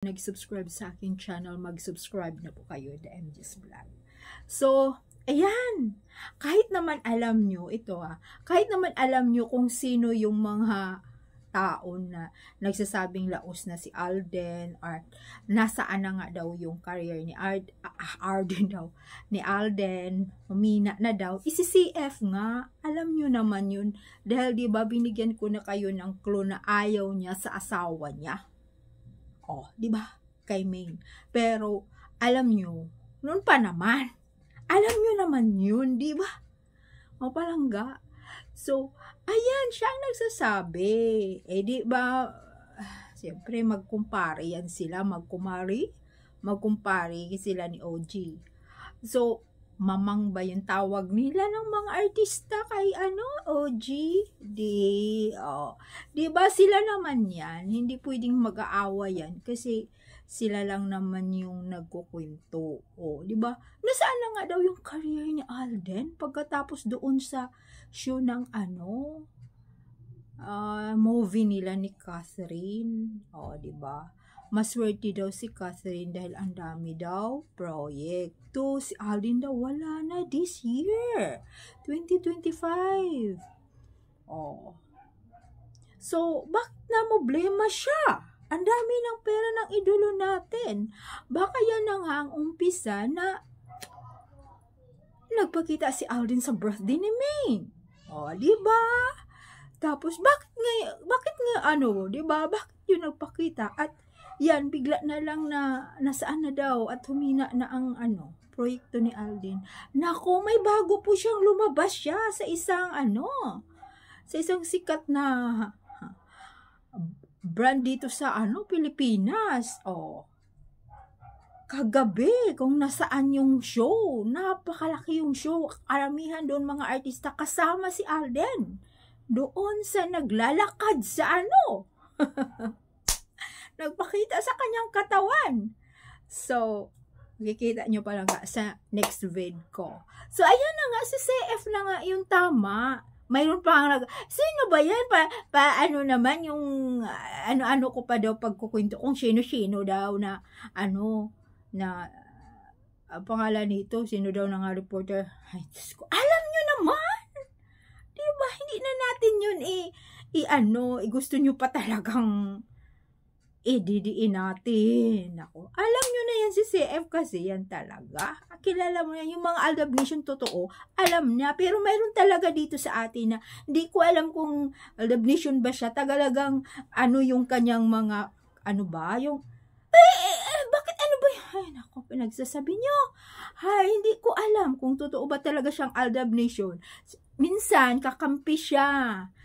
Nag-subscribe sa aking channel, mag-subscribe na po kayo, The MJ's Vlog. So, ayan, kahit naman alam nyo, kahit naman alam nyo kung sino yung mga tao na nagsasabing laos na si Alden, or nasaan na nga daw yung career ni Alden, humina na daw, isi-CF nga, alam nyo naman yun, dahil diba binigyan ko na kayo ng clue na ayaw niya sa asawa niya. Oh, di ba? Kay Maine. Pero, alam nyo, noon pa naman. Alam nyo naman yun, di ba? O palangga. So, ayan, siya ang nagsasabi. Eh, di ba, siyempre, magkumpare yan sila, magkumpare sila ni OG. So, mamang ba yung tawag nila ng mga artista kay OG? Di ba sila naman yan? Hindi pwedeng mag-aawa yan kasi sila lang naman yung nagkukwento. Di ba? Nasaan na nga daw yung career ni Alden pagkatapos doon sa show ng movie nila ni Catherine. Di ba? Maswerte daw si Catherine dahil ang dami daw proyekto. Si Alden daw wala na this year, 2025. So, bakit na problema siya? Ang dami ng pera ng idolo natin. Baka yan na nga ang umpisa na nagpakita si Alden sa birthday ni Maine. Di ba? Tapos, bakit nga di ba? Bakit yun nagpakita? At yan, bigla na lang na nasaan na daw at humina na ang proyekto ni Alden. Nako, may bago po siyang lumabas siya sa isang sikat na brand dito sa Pilipinas. Kagabi, kung nasaan yung show, napakalaki yung show. Karamihan doon mga artista kasama si Alden. Doon sa naglalakad sa nagpakita sa kanyang katawan. So, makikita nyo pa lang sa next vid ko. So, ayan na nga, si CF na nga yung tama. Mayroon pa nga, sino ba yan? Naman yung, ko pa daw pagkukwento kung sino-sino daw na, pangalan nito, sino daw na nga reporter. Ay, Diyos ko, alam nyo naman! Diba, hindi na natin yun gusto nyo pa talagang didiin natin. Ako, alam nyo na yan si CF kasi yan talaga. Kilala mo yan, yung mga Aldab Nation totoo, alam niya. Pero mayroon talaga dito sa atin na hindi ko alam kung Aldab Nation ba siya. Tagalagang yung kanyang mga, yung, bakit ba yan? Ay, naku, pinagsasabi nyo. Ay, hindi ko alam kung totoo ba talaga siyang Aldab Nation. Minsan, kakampi siya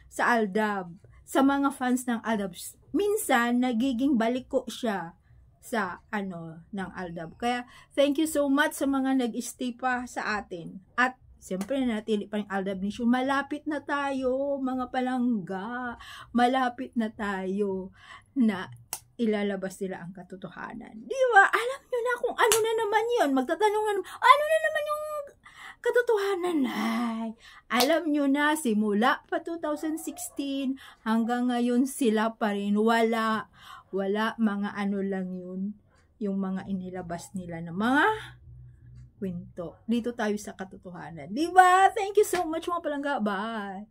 sa Aldab, sa mga fans ng Aldab. Minsan, nagiging baliko siya sa ng Aldab. Kaya, thank you so much sa mga nag-stay pa sa atin. At, siyempre, natili pa yung Aldab Nation. Malapit na tayo, mga palangga. Malapit na tayo na ilalabas nila ang katotohanan. Di ba? Alam nyo na kung ano na naman yun. Magtatanungan, ano na naman yung katotohanan? Ay, alam nyo na, simula pa 2016 hanggang ngayon sila pa rin. Wala, mga lang yun, yung mga inilabas nila na mga kwento. Dito tayo sa katotohanan. Diba? Thank you so much mga palangga. Bye!